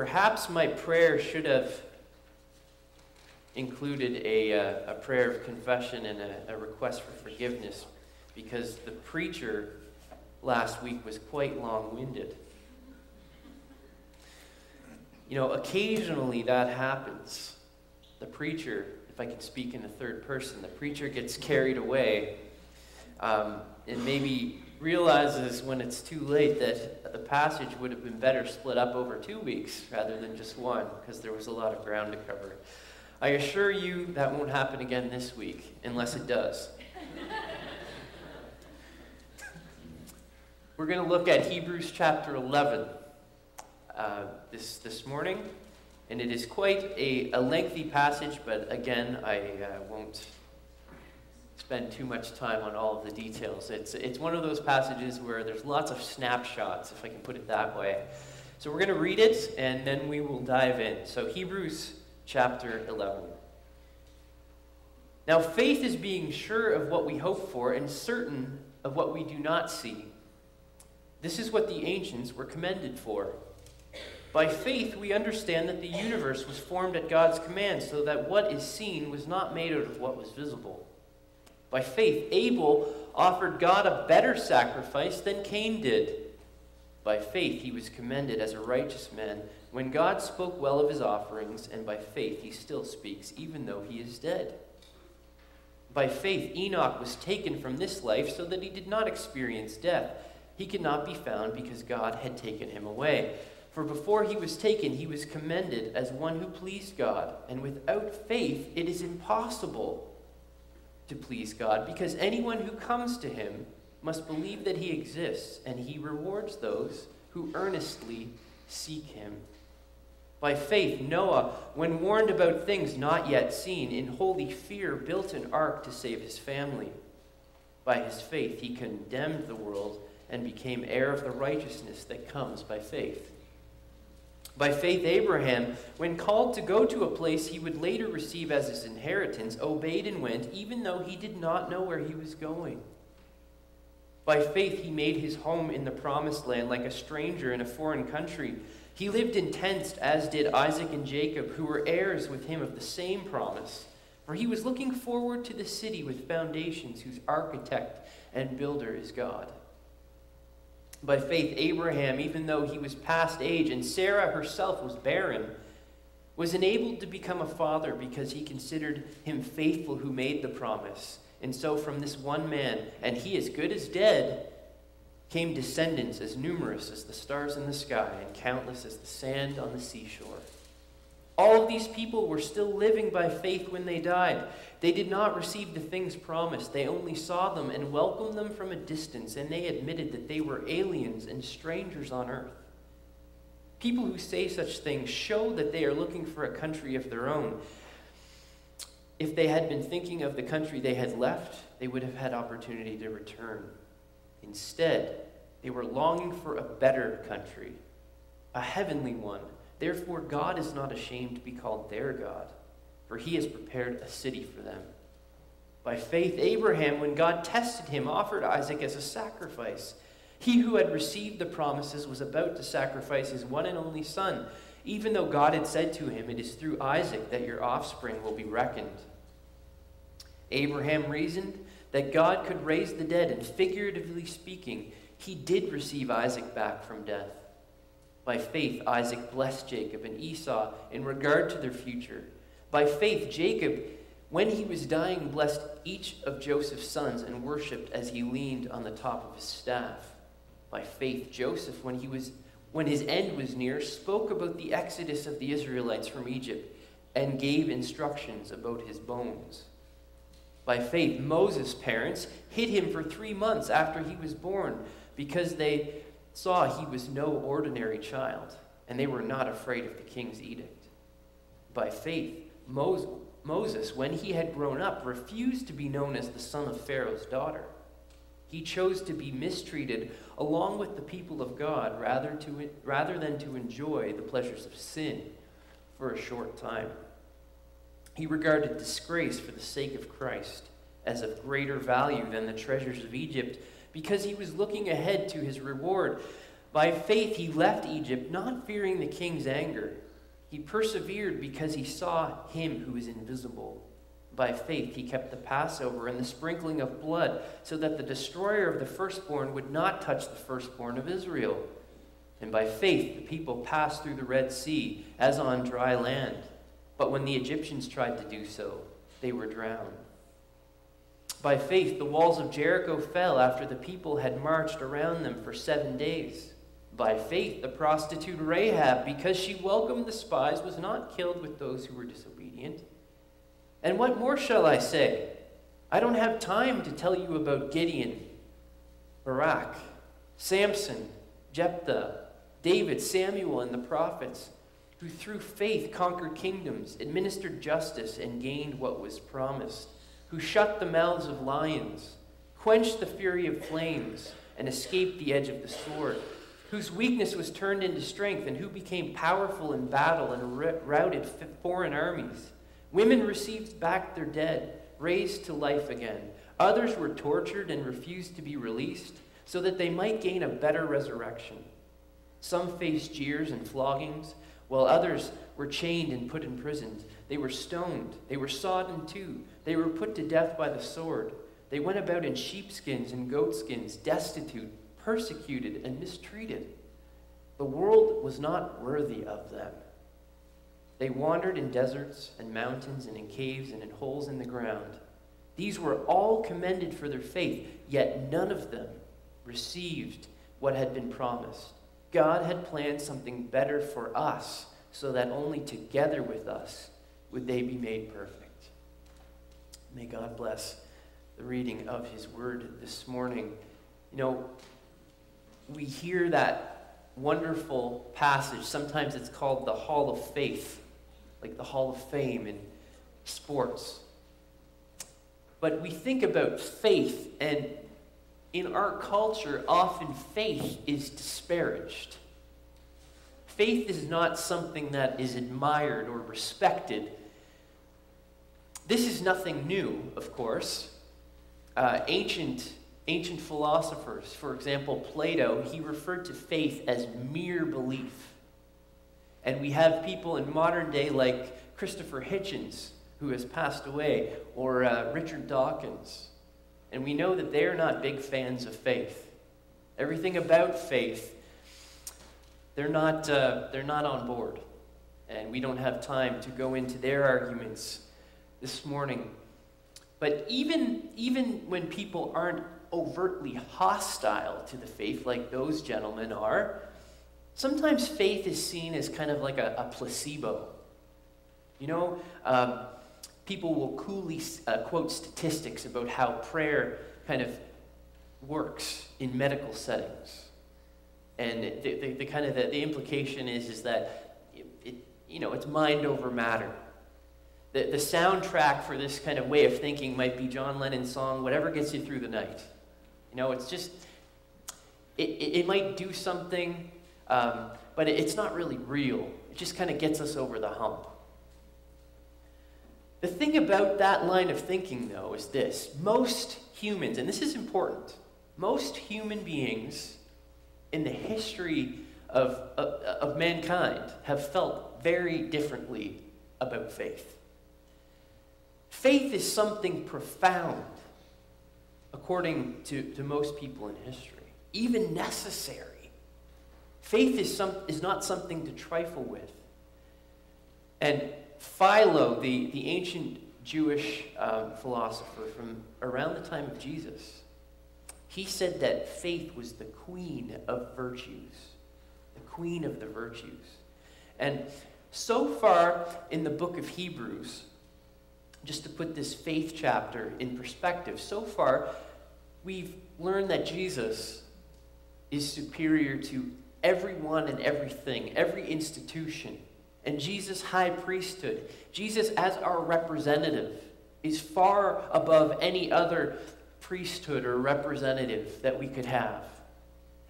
Perhaps my prayer should have included a prayer of confession and a request for forgiveness, because the preacher last week was quite long-winded. You know, occasionally that happens. The preacher, if I can speak in the third person, the preacher gets carried away and maybe realizes when it's too late that the passage would have been better split up over 2 weeks rather than just one, because there was a lot of ground to cover. I assure you that won't happen again this week, unless it does. We're going to look at Hebrews chapter 11 this morning, and it is quite a lengthy passage, but again, I won't spend too much time on all of the details. It's one of those passages where there's lots of snapshots, if I can put it that way. So we're going to read it, and then we will dive in. So Hebrews chapter 11. Now faith is being sure of what we hope for and certain of what we do not see. This is what the ancients were commended for. By faith we understand that the universe was formed at God's command, so that what is seen was not made out of what was visible. By faith Abel offered God a better sacrifice than Cain did. By faith he was commended as a righteous man when God spoke well of his offerings, and by faith he still speaks, even though he is dead. By faith Enoch was taken from this life so that he did not experience death. He could not be found because God had taken him away. For before he was taken, he was commended as one who pleased God. And without faith it is impossible to please God, because anyone who comes to him must believe that he exists, and he rewards those who earnestly seek him. By faith, Noah, when warned about things not yet seen, in holy fear built an ark to save his family. By his faith, he condemned the world and became heir of the righteousness that comes by faith. By faith, Abraham, when called to go to a place he would later receive as his inheritance, obeyed and went, even though he did not know where he was going. By faith, he made his home in the promised land like a stranger in a foreign country. He lived in tents, as did Isaac and Jacob, who were heirs with him of the same promise. For he was looking forward to the city with foundations, whose architect and builder is God. By faith, Abraham, even though he was past age and Sarah herself was barren, was enabled to become a father because he considered him faithful who made the promise. And so from this one man, and he as good as dead, came descendants as numerous as the stars in the sky and countless as the sand on the seashore. All of these people were still living by faith when they died. They did not receive the things promised. They only saw them and welcomed them from a distance, and they admitted that they were aliens and strangers on earth. People who say such things show that they are looking for a country of their own. If they had been thinking of the country they had left, they would have had opportunity to return. Instead, they were longing for a better country, a heavenly one. Therefore, God is not ashamed to be called their God, for he has prepared a city for them. By faith, Abraham, when God tested him, offered Isaac as a sacrifice. He who had received the promises was about to sacrifice his one and only son, even though God had said to him, "It is through Isaac that your offspring will be reckoned." Abraham reasoned that God could raise the dead, and figuratively speaking, he did receive Isaac back from death. By faith, Isaac blessed Jacob and Esau in regard to their future. By faith, Jacob, when he was dying, blessed each of Joseph's sons and worshipped as he leaned on the top of his staff. By faith, Joseph, when his end was near, spoke about the exodus of the Israelites from Egypt and gave instructions about his bones. By faith, Moses' parents hid him for 3 months after he was born because they saw he was no ordinary child, and they were not afraid of the king's edict. By faith, Moses, when he had grown up, refused to be known as the son of Pharaoh's daughter. He chose to be mistreated along with the people of God rather than to enjoy the pleasures of sin for a short time. He regarded disgrace for the sake of Christ as of greater value than the treasures of Egypt, because he was looking ahead to his reward. By faith he left Egypt, not fearing the king's anger. He persevered because he saw him who is invisible. By faith he kept the Passover and the sprinkling of blood, so that the destroyer of the firstborn would not touch the firstborn of Israel. And by faith the people passed through the Red Sea as on dry land. But when the Egyptians tried to do so, they were drowned. By faith the walls of Jericho fell after the people had marched around them for 7 days. By faith the prostitute Rahab, because she welcomed the spies, was not killed with those who were disobedient. And what more shall I say? I don't have time to tell you about Gideon, Barak, Samson, Jephthah, David, Samuel, and the prophets, who through faith conquered kingdoms, administered justice, and gained what was promised, who shut the mouths of lions, quenched the fury of flames, and escaped the edge of the sword, whose weakness was turned into strength, and who became powerful in battle and routed foreign armies. Women received back their dead, raised to life again. Others were tortured and refused to be released, so that they might gain a better resurrection. Some faced jeers and floggings, while others were chained and put in prison. They were stoned. They were sawed in two. They were put to death by the sword. They went about in sheepskins and goatskins, destitute, persecuted, and mistreated. The world was not worthy of them. They wandered in deserts and mountains and in caves and in holes in the ground. These were all commended for their faith, yet none of them received what had been promised. God had planned something better for us, so that only together with us would they be made perfect. May God bless the reading of his word this morning. You know, we hear that wonderful passage. Sometimes it's called the Hall of Faith, like the Hall of Fame in sports. But we think about faith, and in our culture, often faith is disparaged. Faith is not something that is admired or respected. This is nothing new, of course. Ancient philosophers, for example, Plato, he referred to faith as mere belief. And we have people in modern day like Christopher Hitchens, who has passed away, or Richard Dawkins. And we know that they're not big fans of faith. Everything about faith, they're not on board. And we don't have time to go into their arguments this morning. But even when people aren't overtly hostile to the faith, like those gentlemen are, sometimes faith is seen as kind of like a placebo. You know, people will coolly quote statistics about how prayer kind of works in medical settings. And the implication is that it's mind over matter. The soundtrack for this kind of way of thinking might be John Lennon's song, Whatever Gets You Through the Night. You know, it's just, it might do something, but it's not really real. It just kind of gets us over the hump. The thing about that line of thinking, though, is this. Most humans, and this is important, most human beings in the history of mankind have felt very differently about faith. Faith is something profound, according to most people in history, even necessary. Faith is not something to trifle with. And Philo, the ancient Jewish philosopher from around the time of Jesus, he said that faith was the queen of virtues, the queen of the virtues. And so far in the book of Hebrews, just to put this faith chapter in perspective, so far we've learned that Jesus is superior to everyone and everything, every institution. And Jesus' high priesthood, Jesus as our representative, is far above any other priesthood or representative that we could have.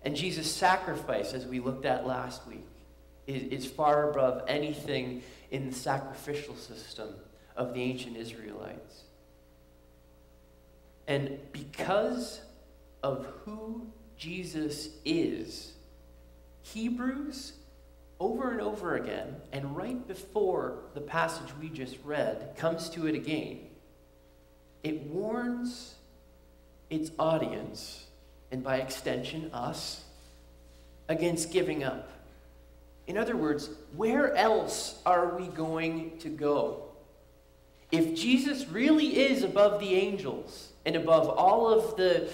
And Jesus' sacrifice, as we looked at last week, is far above anything in the sacrificial system of the ancient Israelites. And because of who Jesus is, Hebrews, over and over again, and right before the passage we just read comes to it again, it warns its audience, and by extension us, against giving up. In other words, where else are we going to go? If Jesus really is above the angels and above all of the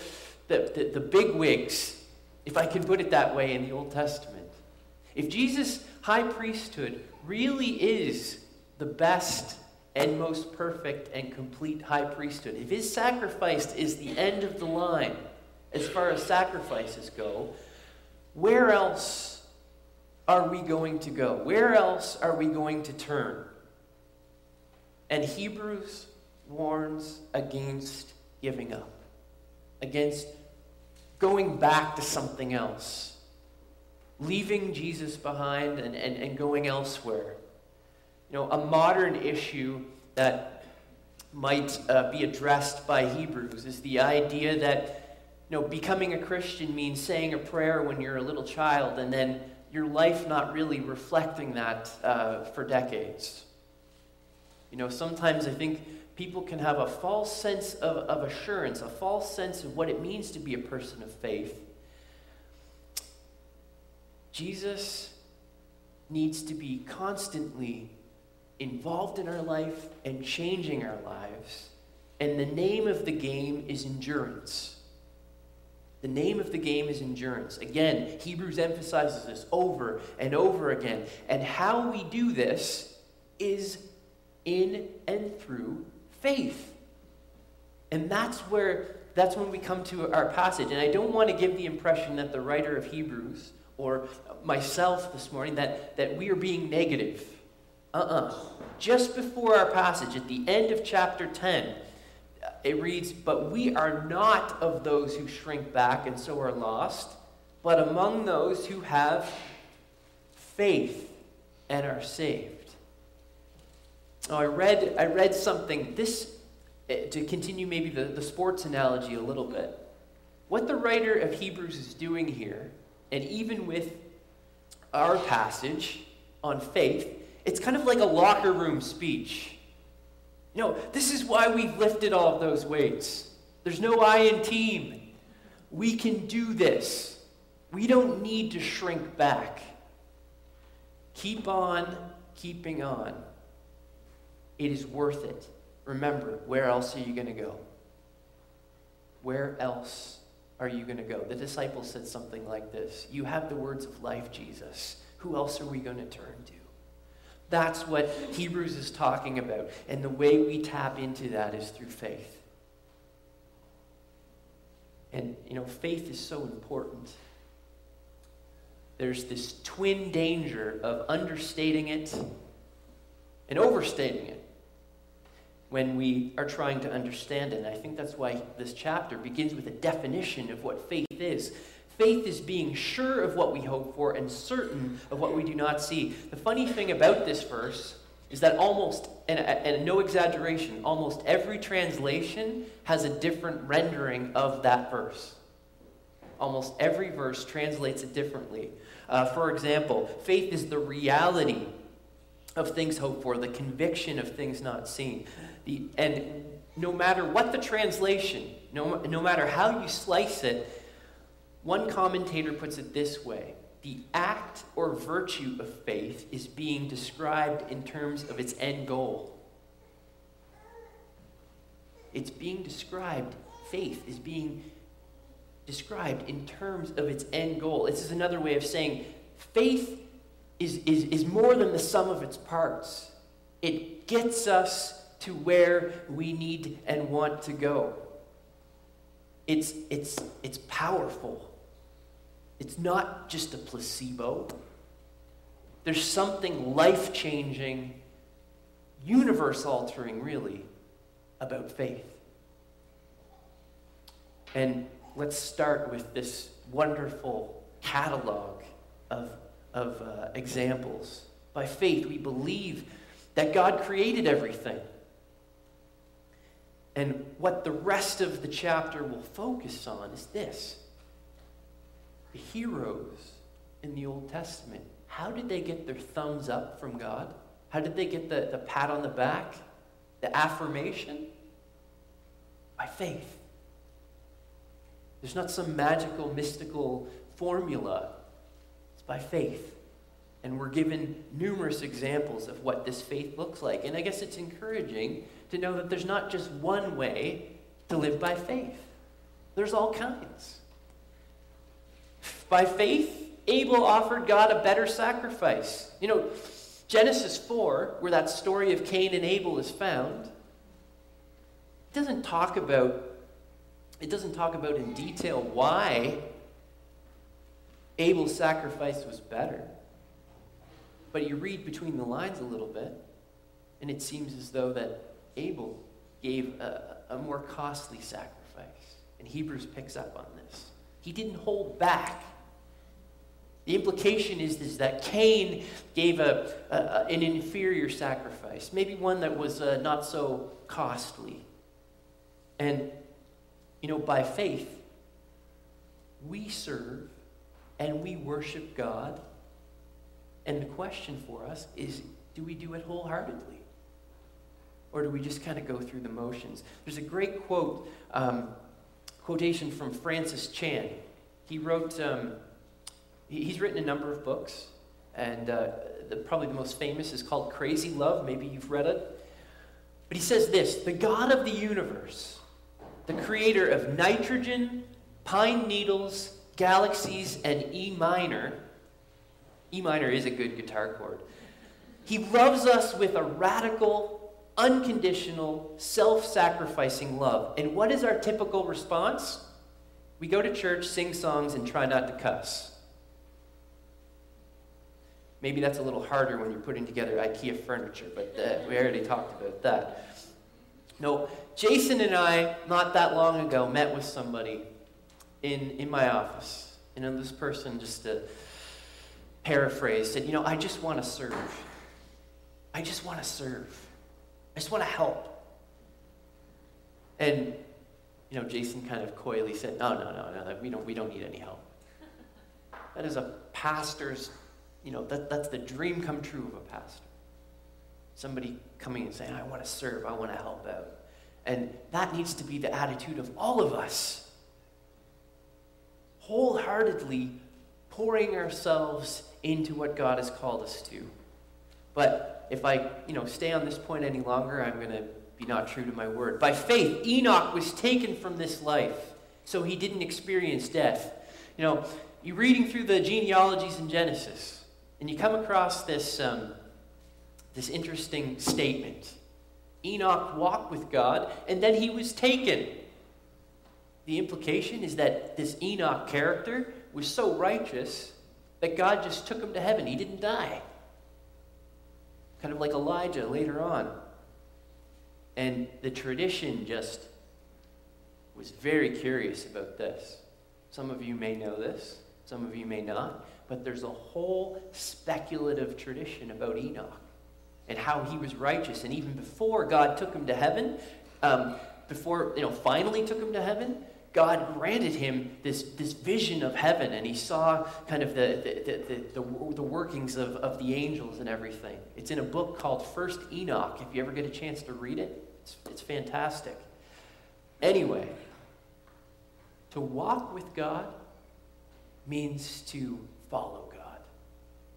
bigwigs, if I can put it that way, in the Old Testament, if Jesus' high priesthood really is the best and most perfect and complete high priesthood, if his sacrifice is the end of the line as far as sacrifices go, where else are we going to go? Where else are we going to turn? And Hebrews warns against giving up, against going back to something else, leaving Jesus behind and going elsewhere. You know, a modern issue that might be addressed by Hebrews is the idea that, you know, becoming a Christian means saying a prayer when you're a little child and then your life not really reflecting that for decades. You know, sometimes I think people can have a false sense of assurance, a false sense of what it means to be a person of faith. Jesus needs to be constantly involved in our life and changing our lives. And the name of the game is endurance. The name of the game is endurance. Again, Hebrews emphasizes this over and over again. And how we do this is in and through faith. And that's when we come to our passage. And I don't want to give the impression that the writer of Hebrews or myself this morning that we are being negative. Just before our passage, at the end of chapter 10, it reads, "But we are not of those who shrink back and so are lost, but among those who have faith and are saved." Now, I read something, to continue maybe the sports analogy a little bit. What the writer of Hebrews is doing here, and even with our passage on faith, it's kind of like a locker room speech. You know, this is why we've lifted all of those weights. There's no I in team. We can do this. We don't need to shrink back. Keep on keeping on. It is worth it. Remember, where else are you going to go? Where else are you going to go? The disciples said something like this: "You have the words of life, Jesus. Who else are we going to turn to?" That's what Hebrews is talking about. And the way we tap into that is through faith. And, you know, faith is so important. There's this twin danger of understating it and overstating it when we are trying to understand it. And I think that's why this chapter begins with a definition of what faith is. Faith is being sure of what we hope for and certain of what we do not see. The funny thing about this verse is that almost, and no exaggeration, almost every translation has a different rendering of that verse. Almost every verse translates it differently. For example, faith is the reality of things hoped for, the conviction of things not seen. And no matter what the translation, no matter how you slice it, one commentator puts it this way: the act or virtue of faith is being described in terms of its end goal. It's being described, faith is being described in terms of its end goal. This is another way of saying faith is more than the sum of its parts. It gets us to where we need and want to go. It's powerful. It's not just a placebo. There's something life-changing, universe-altering, really, about faith. And let's start with this wonderful catalog of examples. By faith, we believe that God created everything. And what the rest of the chapter will focus on is this: the heroes in the Old Testament, how did they get their thumbs up from God? How did they get the pat on the back, the affirmation? By faith. There's not some magical, mystical formula. It's by faith. And we're given numerous examples of what this faith looks like. And I guess it's encouraging to know that there's not just one way to live by faith. There's all kinds. By faith, Abel offered God a better sacrifice. You know, Genesis 4, where that story of Cain and Abel is found, it doesn't talk about in detail why Abel's sacrifice was better. But you read between the lines a little bit, and it seems as though that Abel gave a more costly sacrifice. And Hebrews picks up on this. He didn't hold back. The implication is that Cain gave an inferior sacrifice, maybe one that was not so costly. And, you know, by faith, we serve and we worship God. And the question for us is, do we do it wholeheartedly? Or do we just kind of go through the motions? There's a great quotation from Francis Chan. He wrote, he's written a number of books, and probably the most famous is called Crazy Love. Maybe you've read it. But he says this: the God of the universe, the creator of nitrogen, pine needles, galaxies, and E minor is a good guitar chord. He loves us with a radical, unconditional, self-sacrificing love. And what is our typical response? We go to church, sing songs, and try not to cuss. Maybe that's a little harder when you're putting together IKEA furniture, but we already talked about that. No, Jason and I, not that long ago, met with somebody in my office. And this person, just to paraphrase, said, I just want to serve. I just want to serve. I just want to help. And, Jason kind of coyly said, no, we don't need any help. That is a pastor's, that's the dream come true of a pastor. Somebody coming and saying, I want to serve, I want to help out. And that needs to be the attitude of all of us. Wholeheartedly pouring ourselves into what God has called us to. But if I, stay on this point any longer, I'm going to be not true to my word. By faith, Enoch was taken from this life, so he didn't experience death. You're reading through the genealogies in Genesis, and you come across this interesting statement. Enoch walked with God, and then he was taken. The implication is that this Enoch character was so righteous that God just took him to heaven. He didn't die. Kind of like Elijah later on. And the tradition just was very curious about this. Some of you may know this, some of you may not, but there's a whole speculative tradition about Enoch and how he was righteous. And even before God took him to heaven, finally took him to heaven, God granted him this vision of heaven, and he saw kind of the workings of the angels and everything. It's in a book called First Enoch. If you ever get a chance to read it, it's fantastic. Anyway, to walk with God means to follow God.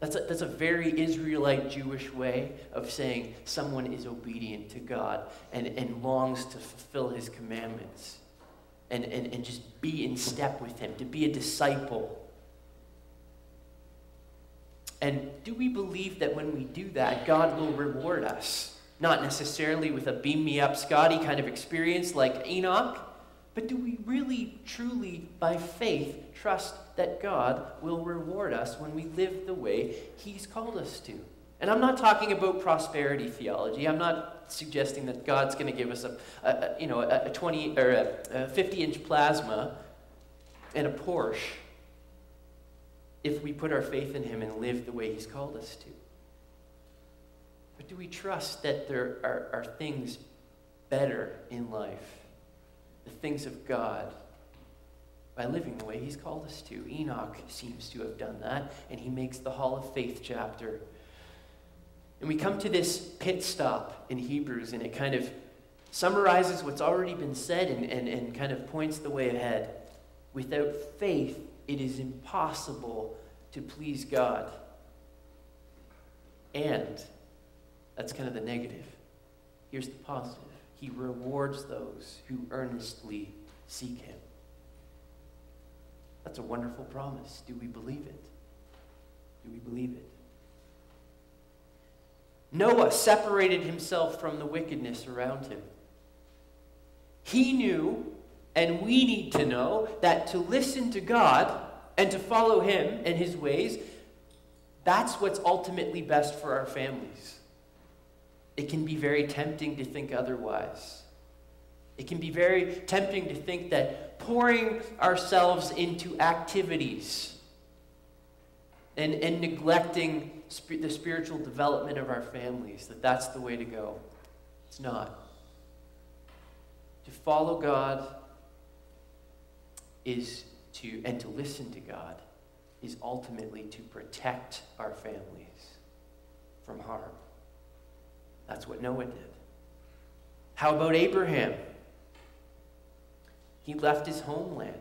That's a very Israelite Jewish way of saying someone is obedient to God and longs to fulfill his commandments. And just be in step with him, to be a disciple. And do we believe that when we do that, God will reward us? Not necessarily with a beam-me-up Scotty kind of experience like Enoch, but do we really, truly, by faith, trust that God will reward us when we live the way he's called us to? And I'm not talking about prosperity theology. I'm not suggesting that God's going to give us a 20 or a 50-inch plasma and a Porsche if we put our faith in him and live the way he's called us to. But do we trust that there are things better in life, the things of God, by living the way he's called us to. Enoch seems to have done that, and he makes the Hall of Faith chapter. And we come to this pit stop in Hebrews, and it kind of summarizes what's already been said and kind of points the way ahead. Without faith, it is impossible to please God. And that's kind of the negative. Here's the positive. He rewards those who earnestly seek him. That's a wonderful promise. Do we believe it? Do we believe it? Noah separated himself from the wickedness around him. He knew, and we need to know, that to listen to God and to follow him and his ways, that's what's ultimately best for our families. It can be very tempting to think otherwise. It can be very tempting to think that pouring ourselves into activities and neglecting the spiritual development of our families, that's the way to go. It's not. To follow God and to listen to God is ultimately to protect our families from harm. That's what Noah did. How about Abraham? He left his homeland.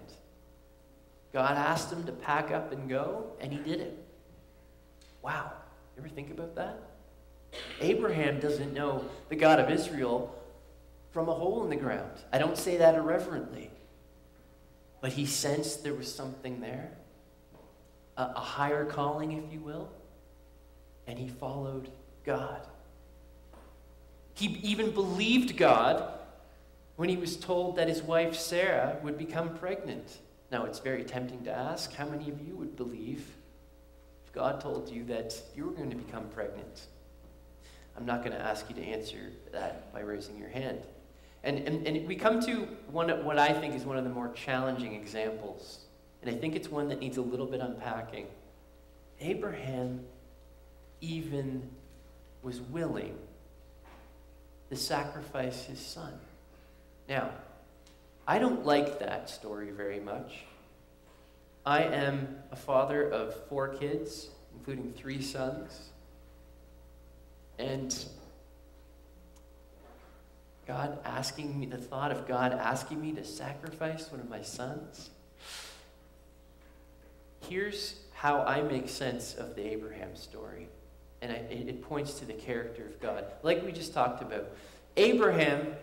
God asked him to pack up and go, and he did it. Wow. You ever think about that? Abraham doesn't know the God of Israel from a hole in the ground. I don't say that irreverently. But he sensed there was something there, a higher calling, if you will, and he followed God. He even believed God when he was told that his wife Sarah would become pregnant. Now, it's very tempting to ask, how many of you would believe if God told you that you were going to become pregnant? I'm not going to ask you to answer that by raising your hand. And we come to what I think is one of the more challenging examples. And I think it's one that needs a little bit unpacking. Abraham even was willing to sacrifice his son. Now, I don't like that story very much. I am a father of 4 kids, including 3 sons. And the thought of God asking me to sacrifice one of my sons. Here's how I make sense of the Abraham story. And it points to the character of God. Like we just talked about, Abraham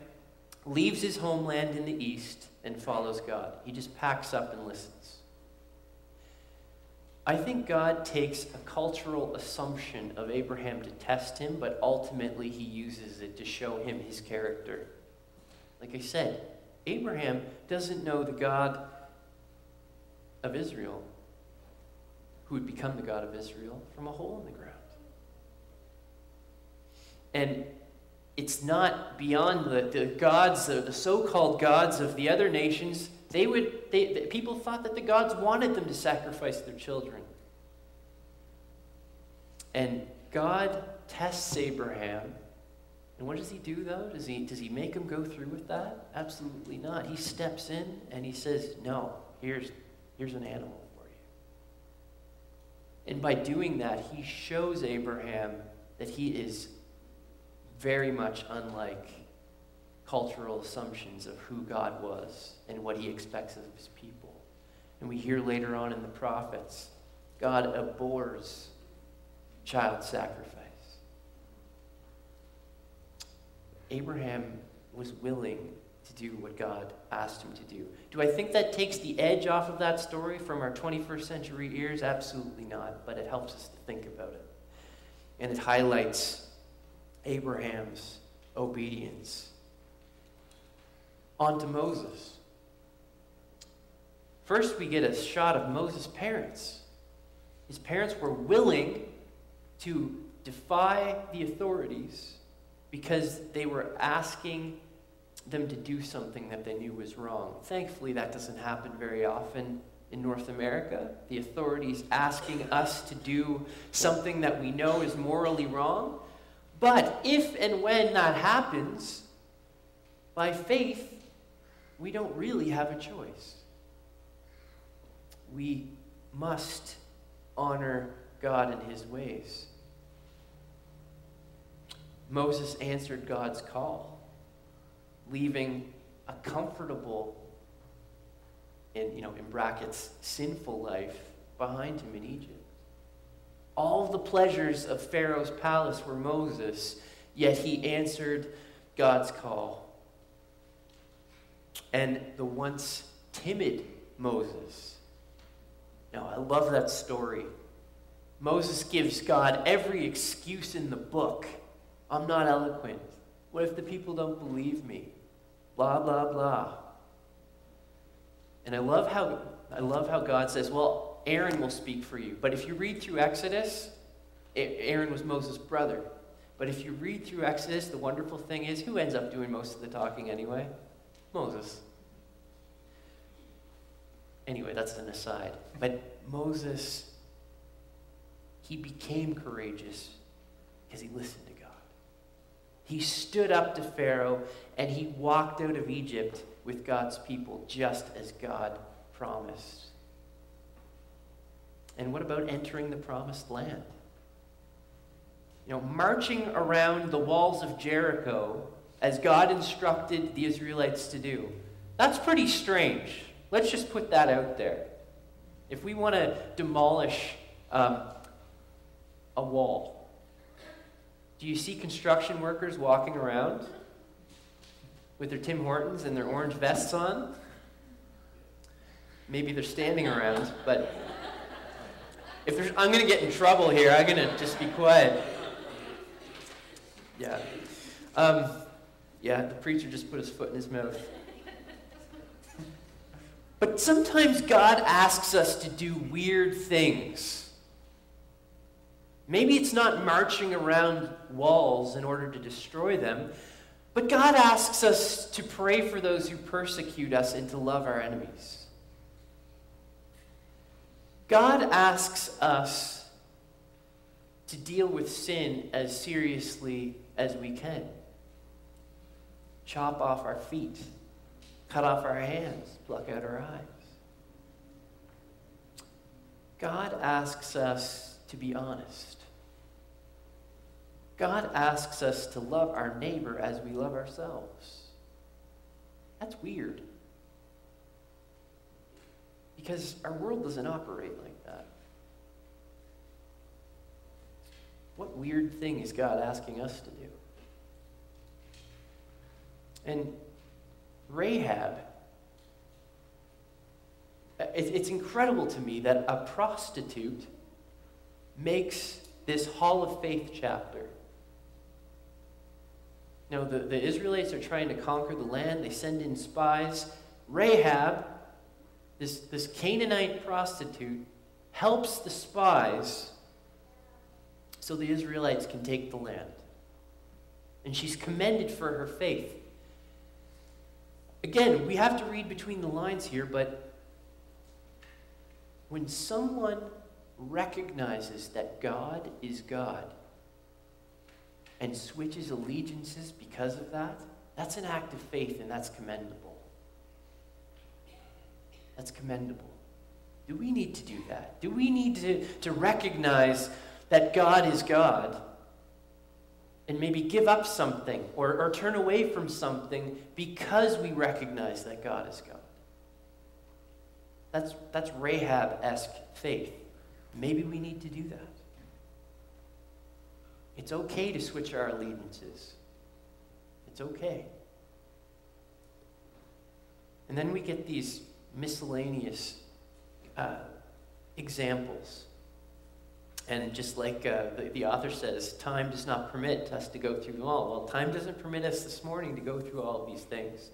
leaves his homeland in the east and follows God. He just packs up and listens. I think God takes a cultural assumption of Abraham to test him, but ultimately he uses it to show him his character. Like I said, Abraham doesn't know the God of Israel, who would become the God of Israel, from a hole in the ground. And it's not beyond the gods, the so-called gods of the other nations. People thought that the gods wanted them to sacrifice their children. And God tests Abraham. And what does he do, though? Does he make him go through with that? Absolutely not. He steps in and he says, no, here's an animal for you. And by doing that, he shows Abraham that he is very much unlike cultural assumptions of who God was and what he expects of his people. And we hear later on in the prophets, God abhors child sacrifice. Abraham was willing to do what God asked him to do. Do I think that takes the edge off of that story from our 21st century ears? Absolutely not, but it helps us to think about it. And it highlights Abraham's obedience. On to Moses. First, we get a shot of Moses' parents. His parents were willing to defy the authorities because they were asking them to do something that they knew was wrong. Thankfully, that doesn't happen very often in North America. The authorities asking us to do something that we know is morally wrong. But if and when that happens, by faith, we don't really have a choice. we must honor God in his ways. Moses answered God's call, leaving a comfortable, in brackets, sinful life behind him in Egypt. All the pleasures of Pharaoh's palace were Moses, yet he answered God's call. And the once timid Moses. Now, I love that story. Moses gives God every excuse in the book. I'm not eloquent. What if the people don't believe me? Blah, blah, blah. And I love how God says, well, Aaron will speak for you. But if you read through Exodus, Aaron was Moses' brother. But if you read through Exodus, the wonderful thing is, who ends up doing most of the talking anyway? Moses. Anyway, that's an aside. But Moses, he became courageous because he listened to God. He stood up to Pharaoh and he walked out of Egypt with God's people, just as God promised. And what about entering the promised land? Marching around the walls of Jericho as God instructed the Israelites to do. That's pretty strange. Let's just put that out there. If we want to demolish a wall, do you see construction workers walking around with their Tim Hortons and their orange vests on? Maybe they're standing around, but I'm going to get in trouble here. I'm going to just be quiet. Yeah. The preacher just put his foot in his mouth. But sometimes God asks us to do weird things. Maybe it's not marching around walls in order to destroy them, but God asks us to pray for those who persecute us and to love our enemies. God asks us to deal with sin as seriously as we can. Chop off our feet, cut off our hands, pluck out our eyes. God asks us to be honest. God asks us to love our neighbor as we love ourselves. That's weird. Because our world doesn't operate like that. What weird thing is God asking us to do? And Rahab, it's incredible to me that a prostitute makes this Hall of Faith chapter. The Israelites are trying to conquer the land. They send in spies. Rahab, this Canaanite prostitute, helps the spies so the Israelites can take the land. And she's commended for her faith. Again, we have to read between the lines here, but when someone recognizes that God is God and switches allegiances because of that, that's an act of faith, and that's commendable. That's commendable. Do we need to do that? Do we need to recognize that God is God and maybe give up something or turn away from something because we recognize that God is God? That's Rahab-esque faith. Maybe we need to do that. It's okay to switch our allegiances. It's okay. And then we get these miscellaneous examples. And just like the author says, time does not permit us to go through them all. Well, time doesn't permit us this morning to go through all of these things.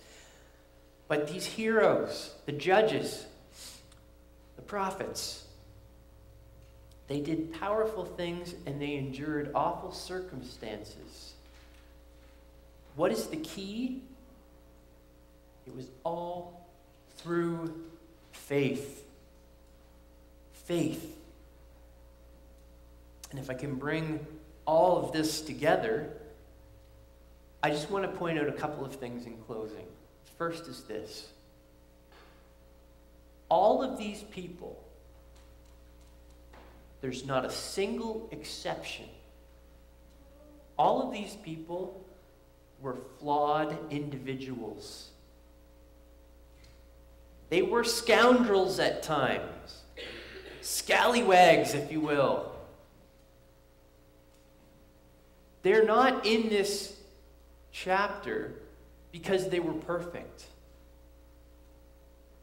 But these heroes, the judges, the prophets, they did powerful things and they endured awful circumstances. What is the key? It was all through faith. Faith. And if I can bring all of this together, I just want to point out a couple of things in closing. First is this. all of these people, there's not a single exception. All of these people were flawed individuals. They were scoundrels at times, scallywags, if you will. They're not in this chapter because they were perfect.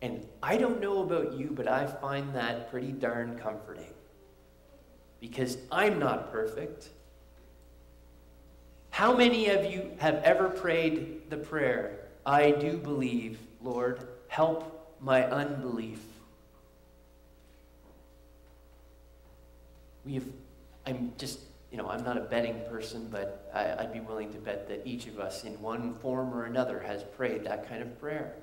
And I don't know about you, but I find that pretty darn comforting. Because I'm not perfect. How many of you have ever prayed the prayer, I do believe, Lord, help my unbelief? I'm not a betting person, but I'd be willing to bet that each of us in one form or another has prayed that kind of prayer.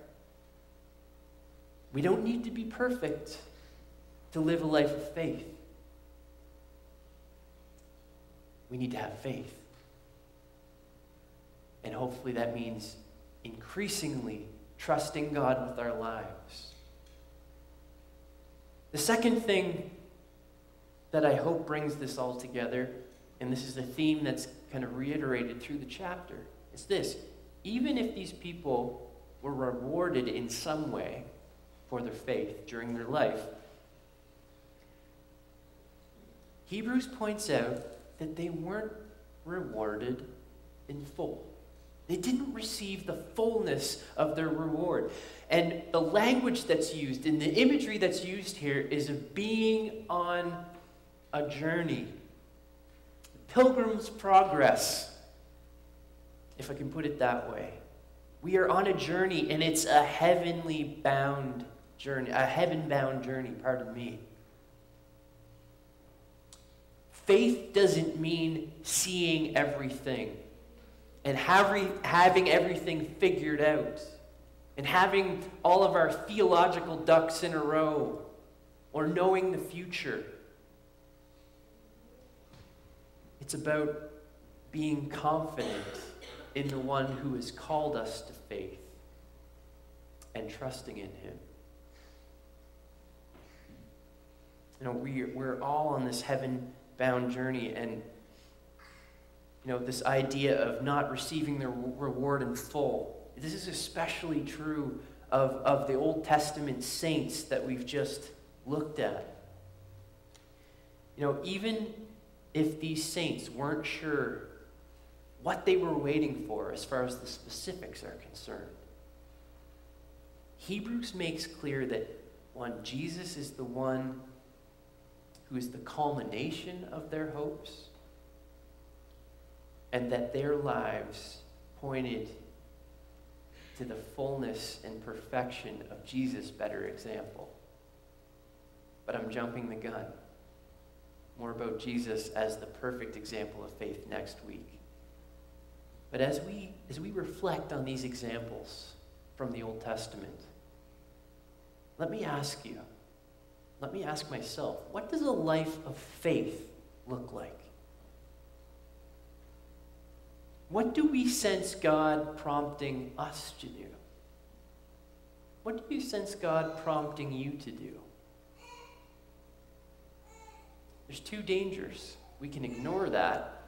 We don't need to be perfect to live a life of faith. We need to have faith. And hopefully that means increasingly trusting God with our lives. The second thing that I hope brings this all together, and this is a theme that's kind of reiterated through the chapter, is this. Even if these people were rewarded in some way for their faith during their life, Hebrews points out that they weren't rewarded in full. They didn't receive the fullness of their reward. And the language that's used and the imagery that's used here is of being on a journey. Pilgrim's progress, if I can put it that way. We are on a journey, and it's a heaven-bound journey, pardon me. Faith doesn't mean seeing everything and having everything figured out and having all of our theological ducks in a row or knowing the future. It's about being confident in the one who has called us to faith and trusting in him. We're all on this heaven-bound journey, and this idea of not receiving the reward in full. This is especially true of the Old Testament saints that we've just looked at. Even if these saints weren't sure what they were waiting for as far as the specifics are concerned, Hebrews makes clear that, one, Jesus is the one who is the culmination of their hopes, and that their lives pointed to the fullness and perfection of Jesus' better example. But I'm jumping the gun. More about Jesus as the perfect example of faith next week. But as we reflect on these examples from the Old Testament, let me ask myself, what does a life of faith look like? What do we sense God prompting us to do? What do you sense God prompting you to do? There's two dangers. We can ignore that,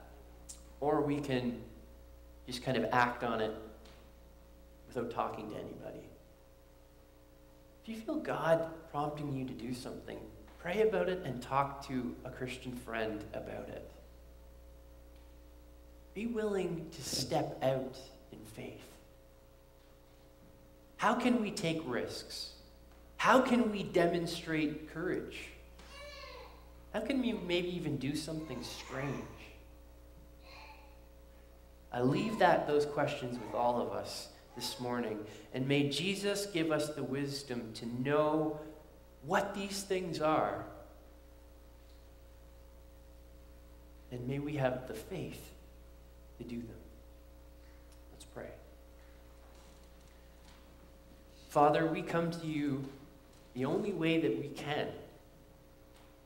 or we can just kind of act on it without talking to anybody. If you feel God prompting you to do something, pray about it and talk to a Christian friend about it. Be willing to step out in faith. How can we take risks? How can we demonstrate courage? How can we maybe even do something strange? I leave those questions with all of us this morning, and may Jesus give us the wisdom to know what these things are, and may we have the faith to do them. Let's pray. Father, we come to you the only way that we can,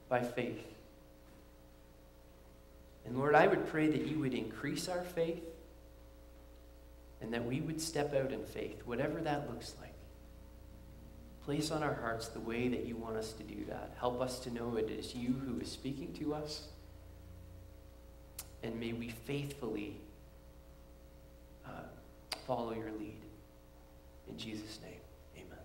by faith. And Lord, I would pray that you would increase our faith and that we would step out in faith, whatever that looks like. Place on our hearts the way that you want us to do that. Help us to know it is you who is speaking to us. And may we faithfully follow your lead. In Jesus' name, amen.